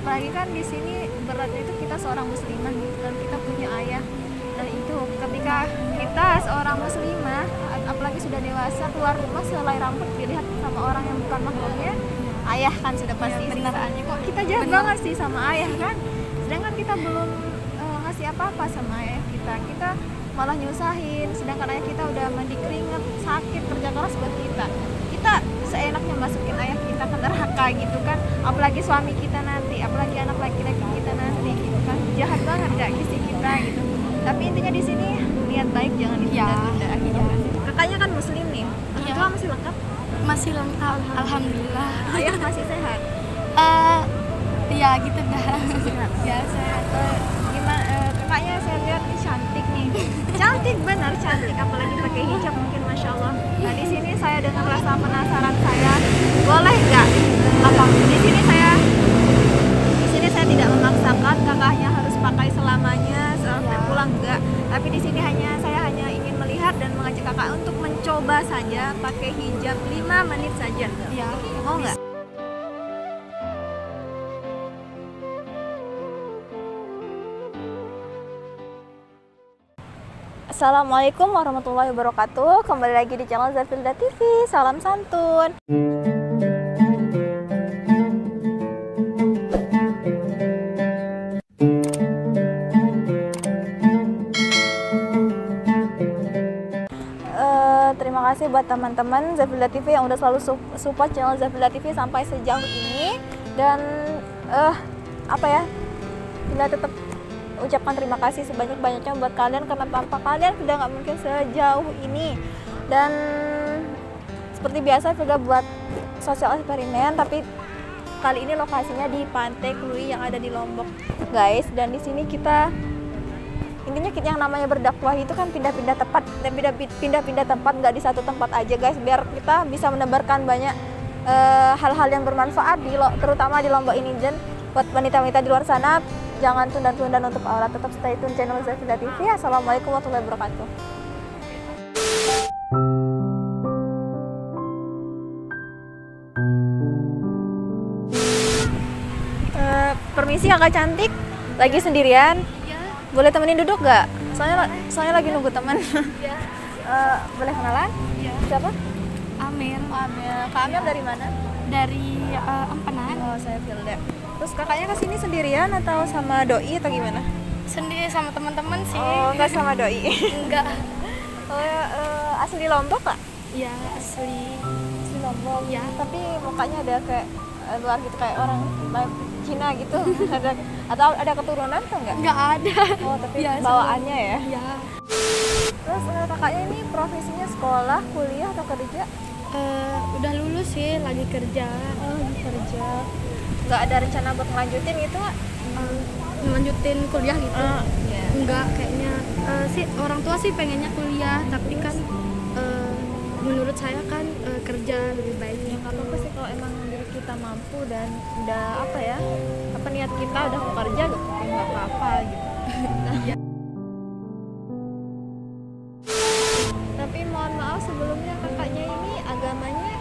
apalagi kan di sini beratnya itu kita seorang muslimah gitu kan, kita punya ayah. Dan itu ketika kita seorang muslimah apalagi sudah dewasa keluar rumah selai rambut dilihat sama orang yang bukan mahramnya, ayah kan sudah pasti siksaannya. Kok kita jahat banget sih sama ayah kan, sedangkan kita belum ngasih apa-apa sama ayah kita malah nyusahin, sedangkan ayah kita udah mandi keringat, sakit, kerja keras buat kita seenaknya masukin ayah kita ke neraka gitu kan, apalagi suami kita nanti, apalagi anak laki-laki kita nanti gitu kan, jahat banget gak isi kita gitu. Tapi intinya di sini niat baik jangan ditunda-tunda gitu. Kakaknya kan muslim nih, orang tua masih lengkap? Masih lengkap, alhamdulillah. Ayah masih sehat? Ya gitu dah. Ya sehat. Gimana kakaknya saya lihat nih cantik nih. Cantik benar cantik, apalagi pakai hijab mungkin masya Allah. Nah di sini saya dengan rasa penasaran saya, boleh nggak? Apa di sini saya tidak memaksakan kakaknya harus pakai selamanya sampai pulang enggak. Tapi di sini saya hanya ingin melihat dan mengajak kakak untuk mencoba saja pakai hijab 5 menit saja. Ya, mau nggak? Assalamualaikum warahmatullahi wabarakatuh. Kembali lagi di channel Zafilda TV. Salam santun. Terima kasih buat teman-teman Zafilda TV yang udah selalu support channel Zafilda TV sampai sejauh ini. Dan Bila tetap ucapkan terima kasih sebanyak-banyaknya buat kalian, karena tanpa kalian Filda nggak mungkin sejauh ini. Dan seperti biasa Filda buat sosial eksperimen, tapi kali ini lokasinya di Pantai Klui yang ada di Lombok guys. Dan di sini intinya yang namanya berdakwah itu kan pindah-pindah tempat, dan pindah-pindah tempat, nggak di satu tempat aja guys, biar kita bisa menebarkan banyak hal-hal yang bermanfaat terutama di Lombok ini. Dan buat wanita-wanita di luar sana, jangan tunda-tunda untuk aurat, tetap stay tune channel Zafilda TV. Assalamualaikum warahmatullahi wabarakatuh. Permisi kakak cantik, lagi sendirian? ya. Boleh temenin duduk gak? Soalnya lagi nunggu teman. Ya. Boleh kenalan? Ya. Siapa? Amir. Kak Amir dari mana? Dari Empenan. Oh, saya Filda. Terus kakaknya kesini sendirian atau sama doi atau gimana? Sendiri sama teman-teman sih. Oh, nggak sama doi? Enggak. Oh, asli Lombok Kak? Ya, asli. Asli Lombok. Ya. Tapi mukanya ada kayak luar gitu, kayak orang Cina gitu. Atau ada keturunan atau enggak? Enggak ada. Oh, tapi Ya, bawaannya ya? Ya. Terus kakaknya ini profesinya sekolah, kuliah atau kerja? Udah lulus sih, lagi kerja. Oh, lagi kerja. Nggak ada rencana buat ngelanjutin gitu Kak? Lanjutin kuliah gitu. Yeah. Enggak, kayaknya sih orang tua sih pengennya kuliah, tapi kan menurut saya kan kerja lebih baik. Ya nggak apa-apa sih kalau emang diri kita mampu dan udah niat kita udah bekerja, nggak apa-apa gitu. Ya. Tapi mohon maaf sebelumnya, kakaknya ini agamanya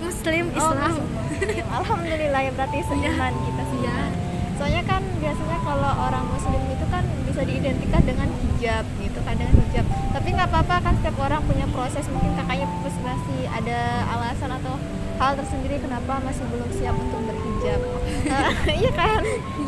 Muslim, Islam. Muslim. Alhamdulillah ya, berarti seiman kita sih. Ya. Soalnya kan biasanya kalau orang muslim itu kan bisa diidentikan dengan hijab gitu kan, dengan hijab. Tapi nggak apa-apa kan, setiap orang punya proses. Mungkin kakaknya masih ada alasan atau hal tersendiri kenapa masih belum siap untuk berhijab. Iya kan?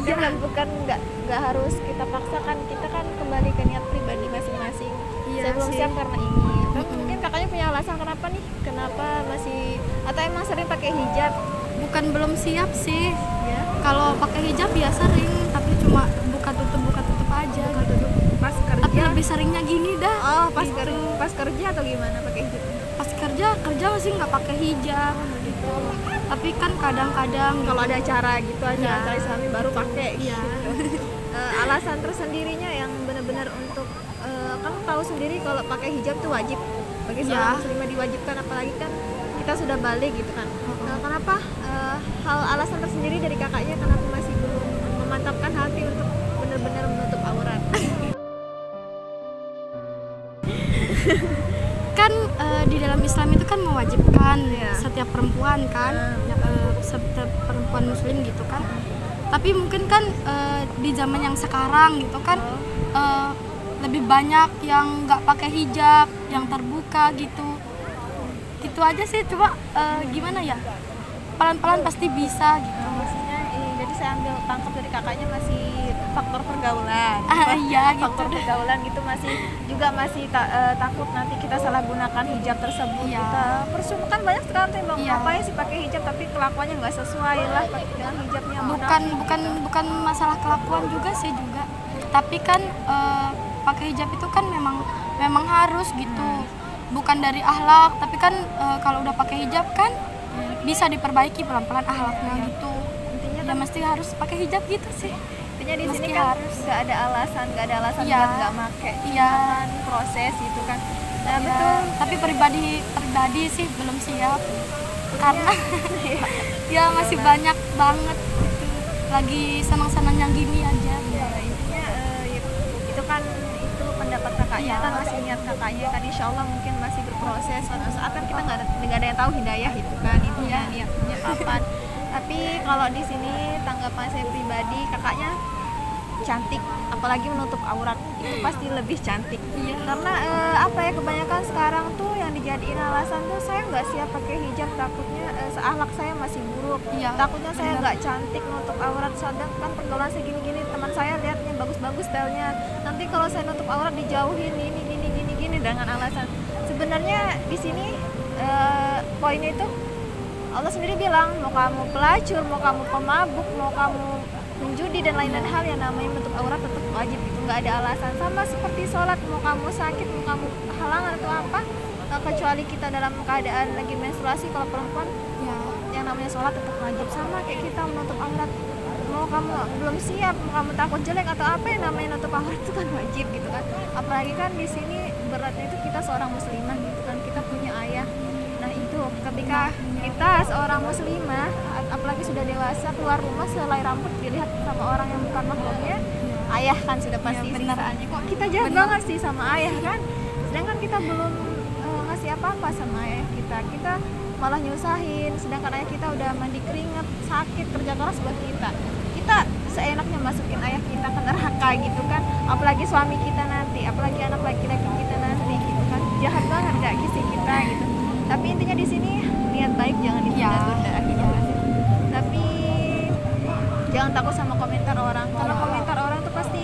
Ya kan, bukan nggak harus kita paksakan, kita kan kembali ke niat pribadi masing-masing. Iya, Saya belum sih. siap karena ini. Mungkin kakaknya punya alasan kenapa nih? Kenapa masih, atau emang sering pakai hijab? Bukan belum siap sih. Ya. Kalau pakai hijab ya sering, tapi cuma buka tutup aja gitu. Pas kerja. Tapi lebih seringnya gini dah. Oh, pas gitu. pas kerja atau gimana pakai hijab? Pas kerja sih nggak pakai hijab gitu. Tapi kan kadang-kadang Kalau ada acara gitu, Iya. acara Islami baru pakai. Iya. Gitu. Alasan tersendirinya yang benar-benar untuk kamu tahu sendiri kalau pakai hijab tuh wajib bagi Iya. seorang muslimah, diwajibkan, apalagi kan kita sudah balik gitu kan. Kenapa alasan tersendiri dari kakaknya kenapa masih belum memantapkan hati untuk benar-benar menutup aurat? kan di dalam Islam itu kan mewajibkan Iya. setiap perempuan kan seperti perempuan muslim gitu kan. Tapi mungkin kan di zaman yang sekarang gitu kan lebih banyak yang nggak pakai hijab, yang terbuka gitu. Gitu aja sih, coba gimana ya, pelan-pelan pasti bisa gitu. Maksudnya jadi saya ambil tangkap dari kakaknya masih faktor pergaulan. Iya gitu. Faktor pergaulan gitu masih takut nanti kita salah gunakan hijab tersebut. Iya. Kita percuma kan banyak sekarang tuh yang Iya. ngapain sih pakai hijab tapi kelakuannya nggak sesuai lah dengan hijabnya. Bukan masalah kelakuan juga sih juga. Tapi kan pakai hijab itu kan memang harus gitu. Bukan dari akhlak, tapi kan kalau udah pakai hijab kan bisa diperbaiki pelan-pelan akhlaknya gitu. Intinya Ya mesti harus pakai hijab gitu sih. intinya di Meski sini kan harus. nggak ada alasan Iya. buat nggak make. Iya. Kan proses gitu kan. Nah Ya, betul. tapi pribadi sih belum siap karena ya masih banyak banget gitu. Lagi senang-senangnya gini aja. Ya, intinya itu kan itu pendapat kakaknya Iya. kan masih niat kakaknya kan insya Allah mungkin masih berproses suatu saat kan kita nggak ada yang tahu hidayah itu kan intinya Iya. niatnya kapan. Tapi kalau di sini tanggapan saya pribadi kakaknya cantik, apalagi menutup aurat itu pasti lebih cantik. Iya. Karena apa ya, kebanyakan sekarang tuh yang dijadiin alasan tuh saya nggak siap pakai hijab, takutnya seakhlak saya masih buruk, Iya, takutnya saya benar. nggak cantik nutup aurat, sedangkan pergaulan saya gini-gini, teman saya lihatnya bagus-bagus stylenya, nanti kalau saya nutup aurat dijauhin gini dengan alasan. Sebenarnya di sini poinnya itu Allah sendiri bilang mau kamu pelacur, mau kamu pemabuk, mau kamu menjudi dan lain-lain hal yang namanya menutup aurat tetap wajib, itu nggak ada alasan. Sama seperti sholat, mau kamu sakit, mau kamu halangan atau apa, kecuali kita dalam keadaan lagi menstruasi, kalau perempuan Ya. yang namanya sholat tetap wajib. Sama kayak kita menutup aurat, mau kamu belum siap, mau kamu takut jelek atau apa, yang namanya nutup aurat itu kan wajib gitu kan. Apalagi kan di sini beratnya itu kita seorang muslimah gitu kan, kita punya ayah. Nah itu ketika kita seorang muslimah, apalagi sudah dewasa, keluar rumah selai rambut dilihat sama orang yang bukan mahramnya, ayah kan sudah pasti Iya, benar. sisaannya. Kok kita jahat Benar. banget sih sama ayah kan, sedangkan kita belum ngasih apa-apa sama ayah kita malah nyusahin, sedangkan ayah kita udah mandi keringat, sakit, kerja keras buat kita seenaknya masukin ayah kita ke neraka gitu kan. Apalagi suami kita nanti, apalagi anak laki-laki kita nanti gitu kan, jahat banget gak sih kita gitu. Tapi intinya di sini niat baik jangan ditunda-tunda gitu kan. Tapi jangan takut sama komentar orang, karena komentar orang tuh pasti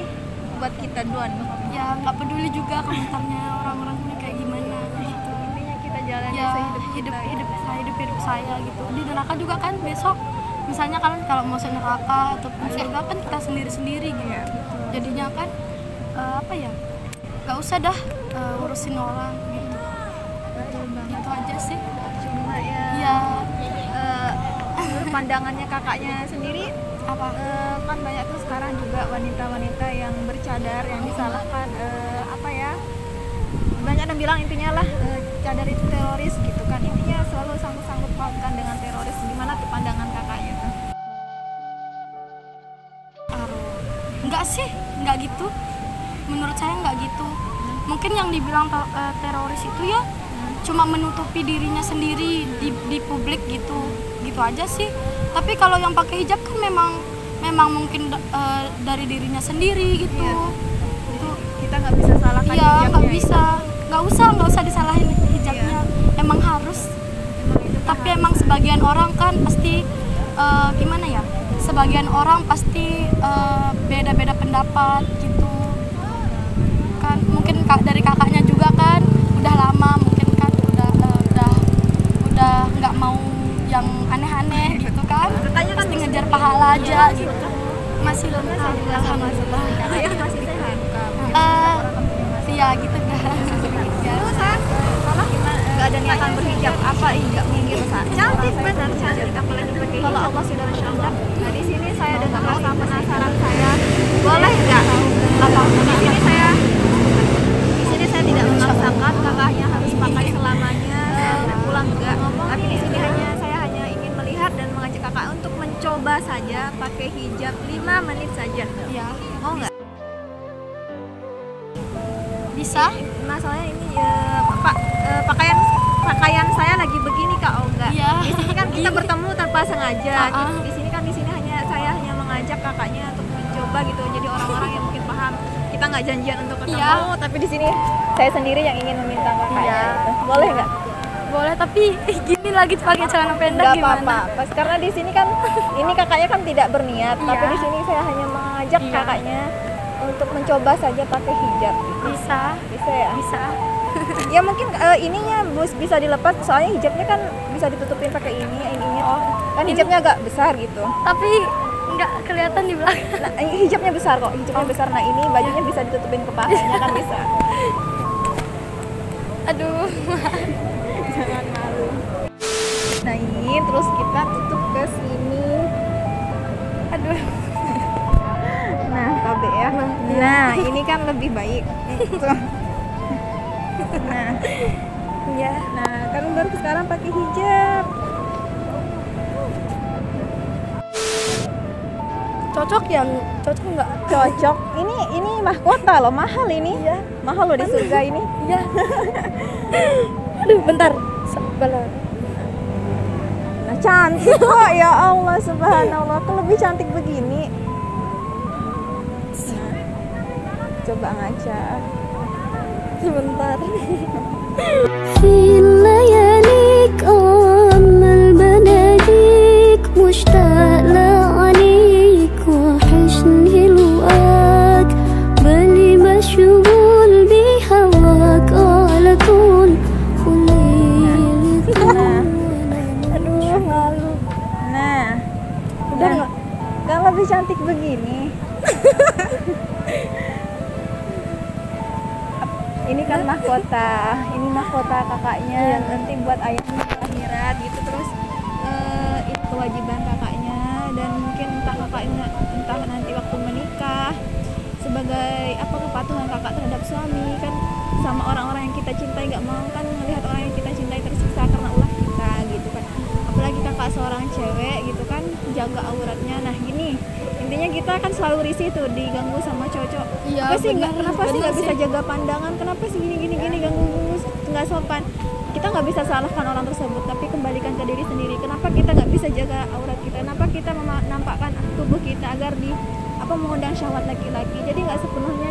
buat kita duluan. Ya nggak peduli juga komentarnya orang-orang ini kayak gimana gitu. Intinya kita jalani Ya sehidup hidup saya gitu. Di neraka juga kan besok misalnya kalian kalau mau ke neraka ataupun surga kan kita sendiri-sendiri gitu. Iya. Jadinya kan apa ya, nggak usah dah urusin orang gitu. Betul banget. Itu aja sih. Cuma ya, Ya menurut pandangannya kakaknya sendiri, apa kan banyak tuh sekarang juga wanita-wanita yang bercadar yang disalahkan, apa ya, banyak yang bilang intinya lah cadar itu teroris gitu kan, intinya selalu sangkut-sangkut pautkan dengan teroris. Gimana tuh pandangan kakaknya tuh? Enggak sih, enggak gitu. Menurut saya enggak gitu. Mungkin yang dibilang teroris itu ya cuma menutupi dirinya sendiri di publik gitu aja sih. Tapi kalau yang pakai hijab kan memang mungkin dari dirinya sendiri gitu. Iya. Itu Kita nggak bisa salahkan iya hijabnya. nggak bisa, nggak usah disalahin hijabnya. Emang harus. Emang itu kan Tapi emang sebagian orang kan pasti gimana ya? Sebagian orang pasti beda-beda pendapat gitu. Kan mungkin dari kakaknya juga kan udah lama, mungkin kan udah nggak mau yang aneh-aneh gitu kan. Katanya kan Pasti ngejar pahala aja gitu. Masih juga alhamdulillah. sama seperti kakaknya masih sehat. Iya gitu kan. Terus kalau nggak ada niatan berhijab, apa nggak minggir saat cantik, benar cantik, apalagi pakai hijab. Kalau Allah sudah bersyukur. Nah di sini saya dengan rasa penasaran saya, boleh nggak? Di sini saya tidak memaksakan kakaknya harus pakai selamanya sampai pulang, enggak. Tapi di sini saya hanya ingin melihat dan mengajak kakak untuk mencoba saja pakai hijab 5 menit saja. Iya. Mau nggak? Bisa? Masalahnya ini pakaian saya lagi begini kak, oh enggak. enggak. Iya. Di sini kan kita bertemu tanpa sengaja. Ah. Di sini kan saya hanya mengajak kakaknya untuk mencoba gitu. Jadi orang-orang yang mungkin paham. Kita nggak janjian untuk ketemu, Iya. tapi di sini saya sendiri yang ingin meminta kakaknya. Iya. Gitu. Boleh nggak? Boleh, tapi gini lagi pakai celana pendek Nggak gimana? apa-apa. Pas karena di sini kan ini kakaknya kan tidak berniat, Iya. tapi di sini saya hanya mengajak Iya. kakaknya untuk mencoba saja pakai hijab. Gitu. Bisa, Bisa ya? bisa. Ya mungkin ininya bisa dilepas, soalnya hijabnya kan bisa ditutupin pakai ininya. Oh, Kan hijabnya agak besar gitu. tapi nggak kelihatan di belakang. Nah, hijabnya besar kok, hijabnya besar. Nah ini bajunya bisa ditutupin kepalanya kan bisa. Aduh. Jangan malu. Nah ini terus kita tutup ke sini. Aduh. Nah Tabe ya. Nah ini kan lebih baik. Tuh. Nah, Ya. nah kan baru sekarang pakai hijab. Cocok nggak? Cocok. Ini mahkota loh, mahal ini. Iya. Mahal loh di surga ini. Iya. Aduh, bentar. Sabar. Nah cantik kok ya Allah subhanallah, kok lebih cantik begini. Nah, coba ngaca. Sebentar. في لياليك أمل بناديك مشتاق لعنيك وحشني لقاك بالي مشغول بهواك على طول وليلة Aduh, malu. Nah, Udah nah, nggak? kan lebih cantik begini. Ini kan mahkota, ini mahkota kakaknya. Iya. Nanti buat ayahnya di akhirat gitu. Terus ini kewajiban kakaknya, dan mungkin entah nanti waktu menikah sebagai apa kepatuhan kakak terhadap suami kan, sama orang-orang yang kita cintai. Nggak mau kan melihat orang yang kita cintai tersiksa karena ulah kita gitu kan. Apalagi kakak seorang cewek gitu kan, jaga auratnya. Nah gini, intinya kita kan selalu risih tuh diganggu sama cowok-cowok. Iya, Apa sih benar, kenapa sih benar nggak bisa sih. jaga pandangan? Kenapa sih gini ganggu nggak sopan? Kita nggak bisa salahkan orang tersebut, tapi kembalikan ke diri sendiri. Kenapa kita nggak bisa jaga aurat kita? Kenapa kita menampakkan tubuh kita agar mengundang syahwat laki-laki? Jadi nggak sepenuhnya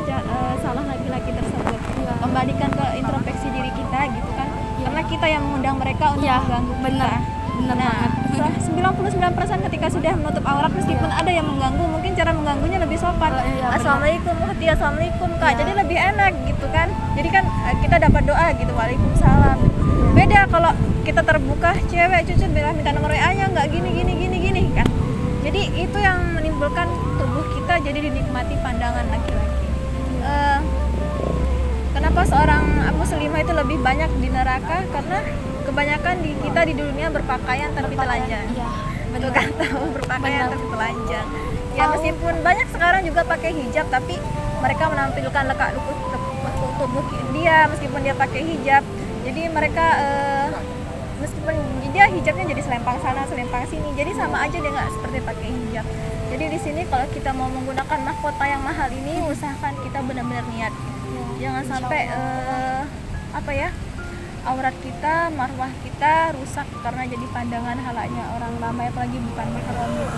salah laki-laki tersebut. Iya. Kembalikan ke introspeksi diri kita gitu kan. Iya. Karena kita yang mengundang mereka untuk Iya, mengganggu benar. kita. Benar Nah, banget. 99% ketika sudah menutup aurat, meskipun ada yang mengganggu, mungkin cara mengganggunya lebih sopan. Oh, iya, benar. Assalamualaikum, Uhti, assalamualaikum kak. Iya. Jadi lebih enak gitu kan. Jadi kan kita dapat doa gitu, waalaikumsalam. Beda kalau kita terbuka, cewek cucut bilang minta nomor WA-nya nggak gini kan. Jadi itu yang menimbulkan tubuh kita jadi dinikmati pandangan laki-laki. Kenapa seorang muslimah itu lebih banyak di neraka? Karena kebanyakan kita di dunia berpakaian tapi telanjang. Iya, Betul benar. kan, tahu berpakaian Benar. tapi telanjang. Ya Tahu. meskipun banyak sekarang juga pakai hijab, tapi mereka menampilkan lekuk-lekuk tubuh dia meskipun dia pakai hijab. Jadi mereka meskipun dia hijabnya jadi selempang sana selempang sini, jadi sama aja dia nggak seperti pakai hijab. Jadi di sini kalau kita mau menggunakan mahkota yang mahal ini, usahakan kita benar-benar niat. Jangan sampai aurat kita, marwah kita rusak karena jadi pandangan halaknya orang ramai, apalagi bukan mahram gitu.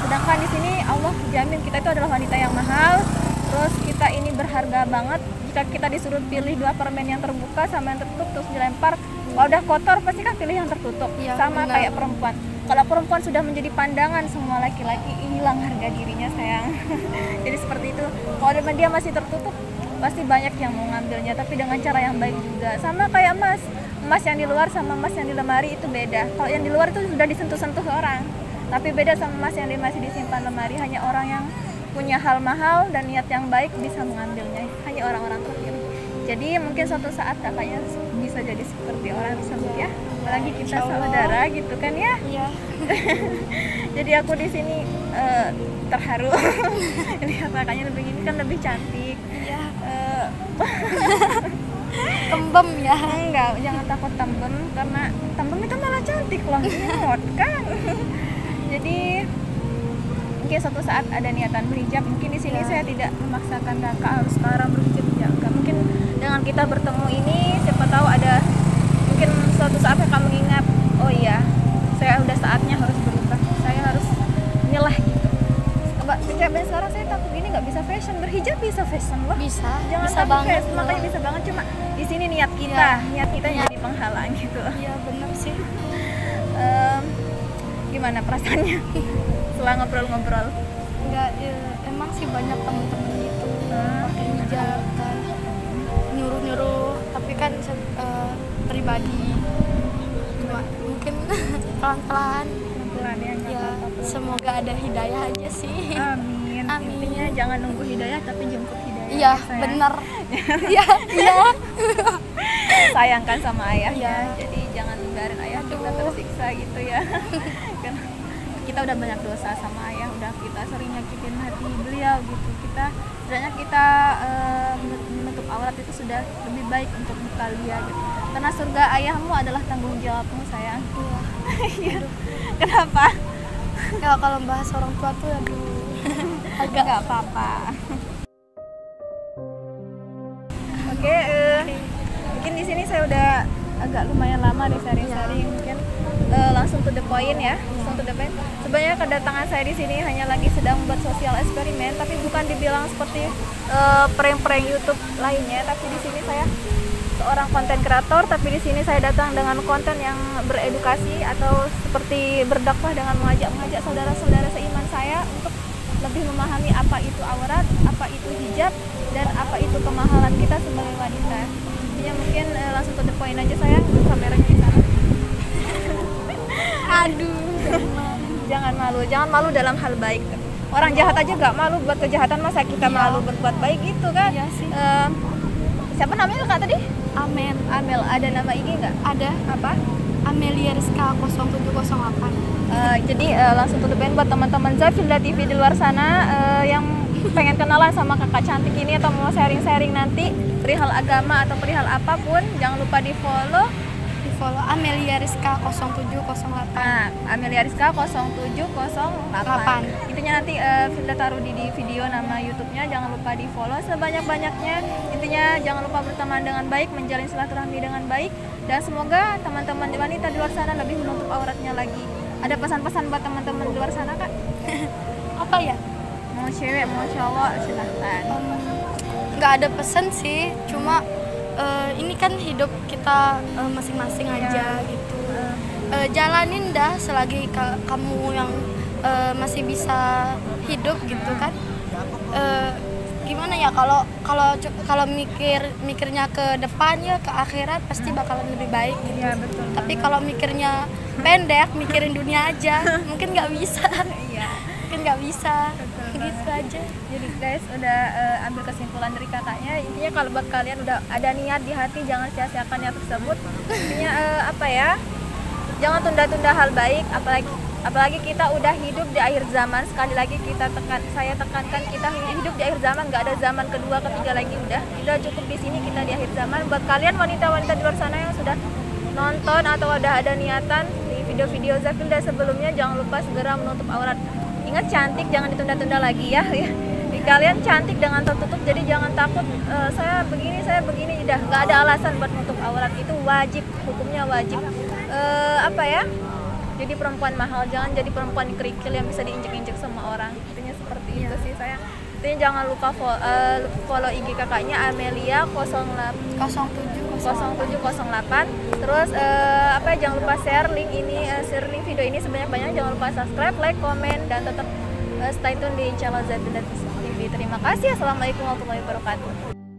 Sedangkan di sini Allah jamin kita itu adalah wanita yang mahal. Terus kita ini berharga banget. Jika kita disuruh pilih dua permen yang terbuka sama yang tertutup terus dilempar, kalau udah kotor pasti kan pilih yang tertutup. Iya, Sama benar. kayak perempuan. Kalau perempuan sudah menjadi pandangan semua laki-laki, hilang harga dirinya sayang. Jadi seperti itu. Kalau dia masih tertutup, pasti banyak yang mau ngambilnya, tapi dengan cara yang baik juga. Sama kayak emas yang di luar sama emas yang di lemari itu beda. Kalau yang di luar itu sudah disentuh-sentuh orang, tapi beda sama emas yang masih disimpan lemari. Hanya orang yang punya hal mahal dan niat yang baik bisa mengambilnya, hanya orang-orang terpilih. Jadi mungkin suatu saat kakaknya bisa jadi seperti orang tersebut ya, apalagi kita saudara gitu kan ya. Iya. Jadi aku di sini terharu lihat kakaknya lebih ini kan lebih cantik. Iya. Eh, Kembem ya. Enggak, jangan takut tembem, karena tembem itu malah cantik loh, imut kan. Jadi mungkin suatu saat ada niatan berhijab. Mungkin di sini Ya. saya tidak memaksakan kakak harus sekarang berhijab, enggak. Mungkin dengan kita bertemu ini, siapa tahu ada mungkin suatu saat kakak mengingat, oh oh iya, saya udah saatnya harus berubah, saya harus nyelah gitu. Kayak sekarang saya takut gini nggak bisa fashion, berhijab bisa fashion loh. Bisa, Jangan bisa takut banget. fashion, makanya bisa banget, cuma di sini niat kita, niat kita yang jadi penghalang gitu. Iya bener sih. Gimana perasaannya setelah ngobrol-ngobrol? Enggak, emang sih banyak temen-temen gitu pakai hijab kan, nyuruh-nyuruh, tapi kan pribadi cuma mungkin pelan-pelan. Pelan ya, nggak Ya apa-apa. semoga ada hidayah aja sih. Amin. Amin. Intinya jangan nunggu hidayah tapi jemput hidayah. Iya ya, sayang. bener. Iya iya. Sayangkan sama ayahnya. Iya. Jadi jangan biarin ayah kita tersiksa gitu ya. Kan kita udah banyak dosa sama ayah, udah kita sering nyakitin hati beliau gitu. Sebenarnya kita menutup aurat itu sudah lebih baik untuk bekal dia gitu. Karena surga ayahmu adalah tanggung jawabmu sayang. Iya. Kenapa? Ya kalau bahas orang tua tuh aduh agak Nggak apa-apa. Oke, mungkin di sini saya udah agak lumayan lama deh sharing-sharing, mungkin langsung to the point ya, langsung to the point. Sebenarnya kedatangan saya di sini hanya lagi sedang membuat sosial eksperimen, tapi bukan dibilang seperti prank-prank YouTube lainnya, tapi di sini saya seorang konten kreator, tapi di sini saya datang dengan konten yang beredukasi atau seperti berdakwah dengan mengajak saudara-saudara seiman saya untuk lebih memahami apa itu aurat, apa itu hijab, dan apa itu kemahalan kita sebagai wanita. Intinya mungkin langsung to the point aja sayang, kameranya di sana. aduh. Jangan malu dalam hal baik. Orang jahat aja gak malu buat kejahatan, masa kita malu berbuat baik gitu kan? Iya sih. Siapa namanya kak tadi? Amen. Amel, ada nama IG nggak? Ada Apa? Amelia Rizka 0708. Jadi langsung tutup buat teman-teman Zafilda TV di luar sana yang pengen kenalan sama kakak cantik ini atau mau sharing-sharing nanti perihal agama atau perihal apapun, jangan lupa di follow Amelia Rizka 0708. Nah, Amelia Rizka 0708. Intinya nanti Filda taruh di video nama YouTube-nya, jangan lupa di follow sebanyak-banyaknya. Intinya jangan lupa berteman dengan baik, menjalin silaturahmi dengan baik, dan semoga teman-teman wanita di luar sana lebih menutup auratnya lagi. Ada pesan-pesan buat teman-teman di luar sana kak? Apa ya? Mau cewek mau cowok silahkan. Nggak ada pesan sih, cuma ini kan hidup kita masing-masing aja gitu. Jalanin dah selagi kamu yang masih bisa hidup gitu kan. Gimana ya, kalau mikirnya ke depan ya ke akhirat pasti bakalan lebih baik gitu. Iya betul. Tapi kalau mikirnya pendek, mikirin dunia aja, mungkin nggak bisa. Iya. Mungkin nggak bisa. Betul Gitu aja. Jadi guys udah ambil kesimpulan dari kakaknya, intinya kalau buat kalian udah ada niat di hati, jangan sia-siakan niat tersebut. Intinya apa ya, jangan tunda-tunda hal baik, apalagi kita udah hidup di akhir zaman. Sekali lagi saya tekankan, kita hidup di akhir zaman, nggak ada zaman kedua ketiga lagi, udah cukup di sini kita di akhir zaman. Buat kalian wanita-wanita di luar sana yang sudah nonton atau udah ada niatan di video-video Zafilda sebelumnya, jangan lupa segera menutup aurat. Ingat, cantik jangan ditunda-tunda lagi ya. Kalian cantik dengan tertutup, jadi jangan takut saya begini, udah nggak ada alasan buat menutup aurat, itu wajib, hukumnya wajib. Apa ya, jadi perempuan mahal, jangan jadi perempuan kerikil yang bisa diinjek-injek sama orang. Intinya seperti itu sih saya. Intinya jangan lupa follow IG kakaknya Amelia 0708. Terus jangan lupa share link video ini sebanyak-banyaknya. Jangan lupa subscribe, like, komen, dan tetap stay tune di channel Zafilda TV. Terima kasih. Assalamualaikum warahmatullahi wabarakatuh.